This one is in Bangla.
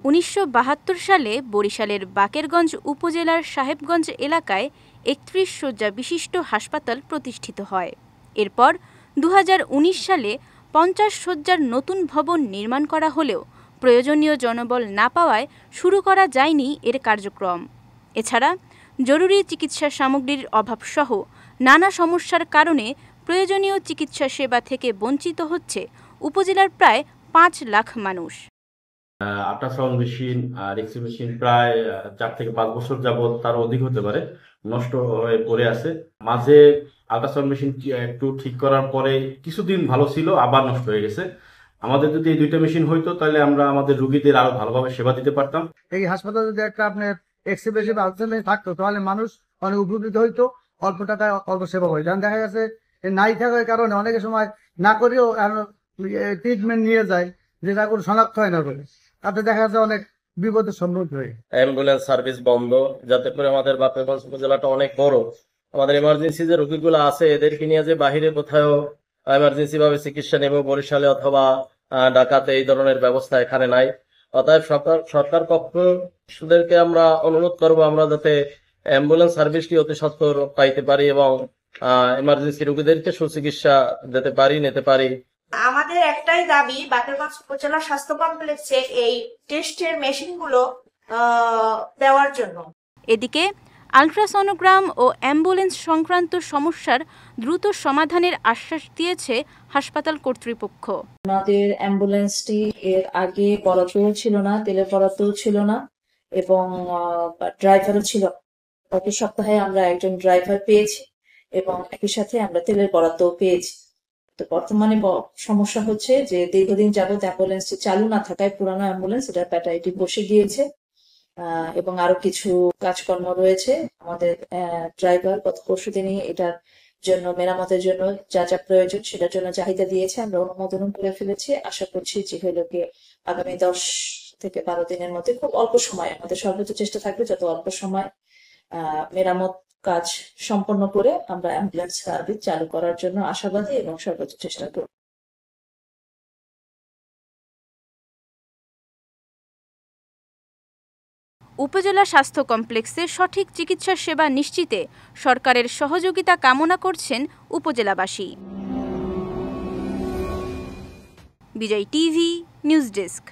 1972 সালে বরিশালের বাকেরগঞ্জ উপজেলার সাহেবগঞ্জ এলাকায় 31 শয্যা বিশিষ্ট হাসপাতাল প্রতিষ্ঠিত হয়। এরপর 2019 সালে 50 শয্যার নতুন ভবন নির্মাণ করা হলেও প্রয়োজনীয় জনবল না পাওয়ায় শুরু করা যায়নি এর কার্যক্রম। এছাড়া জরুরি চিকিৎসা সামগ্রীর অভাবসহ নানা সমস্যার কারণে প্রয়োজনীয় চিকিৎসা সেবা থেকে বঞ্চিত হচ্ছে উপজেলার প্রায় 5 লাখ মানুষ। আল্ট্রাসাউন্ড মেশিন আর এক্স-রে মেশিন প্রায় 4 থেকে 5 বছর যাবত তার অধিক হতে পারে নষ্ট হয়ে পড়ে আছে। মাঝে আল্ট্রাসাউন্ড মেশিন একটু ঠিক করার পরে কিছুদিন ভালো ছিল, আবার নষ্ট হয়ে গেছে। আমাদের যদি এই দুইটা মেশিন হইতো তাহলে আমরা আমাদের রোগীদের আরো ভালোভাবে সেবা দিতে পারতাম। এই হাসপাতালে যদি একটা আপনার এক্স-রে মেশিন আল্ট্রাসাউন্ড থাকতো তাহলে মানুষ অনেক উপকৃত হইতো, অল্প টাকায় অল্প সেবা হইতো। কারণ দেখা গেছে নাই থাকার কারণে অনেকের সময় না করেও ট্রিটমেন্ট নিয়ে যায়, যেটা কোনো শনাক্ত হয় না বলে, তাতে দেখা যাচ্ছে অনেক বিপদের সম্মুখীন হয়। অ্যাম্বুলেন্স সার্ভিস বন্ধ, যাতে করে আমাদের বাকেরগঞ্জ উপজেলাটা অনেক বড়, আমাদের এমার্জেন্সি যে রোগীগুলো আছে এদেরকে নিয়ে যে বাহিরে কোথাও এমার্জেন্সি ভাবে চিকিৎসা নেব বরিশালে অথবা ঢাকাতে, এই ধরনের ব্যবস্থা এখানে নাই। অতএব সরকার পক্ষদেরকে আমরা অনুরোধ করবো আমরা যাতে অ্যাম্বুলেন্স সার্ভিসটি অতি সত্বর পাইতে পারি এবং এমার্জেন্সি রোগীদেরকে সুচিকিৎসা নিতে পারি। আমাদের একটাই দাবি, বাকেরগঞ্জ উপজেলা স্বাস্থ্য কমপ্লেক্সে এই টেস্টের মেশিনগুলো দেওয়ার জন্য। এদিকে আল্ট্রাসনোগ্রাম ও অ্যাম্বুলেন্স সংক্রান্ত সমস্যার দ্রুত সমাধানের আশ্বাস দিয়েছে হাসপাতাল কর্তৃপক্ষ। আমাদের অ্যাম্বুলেন্সটি এর আগে বরাদ্দও ছিল না, তেলের বরাদ্দও ছিল না এবং ড্রাইভারও ছিল। গত সপ্তাহে আমরা একজন ড্রাইভার পেয়েছি এবং একই সাথে আমরা তেলের বরাদ্দও পেয়েছি। তো বর্তমানে সমস্যা হচ্ছে যে দীর্ঘদিন যাবত অ্যাম্বুলেন্সটি চালু না থাকায় পুরানো অ্যাম্বুলেন্স এটার ব্যাটারিটি বসে গিয়েছে এবং আরো কিছু কাজকর্ম রয়েছে। আমাদের ড্রাইভার গত পরশুদিনই এটার জন্য মেরামতের জন্য যা যা প্রয়োজন সেটার জন্য চাহিদা দিয়েছে, আমরা অনুমোদন করে ফেলেছি। আশা করছি যে হলো গিয়ে আগামী 10 থেকে 12 দিনের মধ্যে, খুব অল্প সময়, আমাদের সর্বোচ্চ চেষ্টা থাকবে যত অল্প সময় মেরামত কাজ সম্পন্ন করে আমরা অ্যাম্বুলেন্স সার্ভিস চালু করার জন্য আশাবাদী এবং সর্বোচ্চ চেষ্টা করব। উপজেলা স্বাস্থ্য কমপ্লেক্সে সঠিক চিকিৎসা সেবা নিশ্চিতে সরকারের সহযোগিতা কামনা করছেন উপজেলাবাসী। বিজয় টিভি নিউজ ডেস্ক।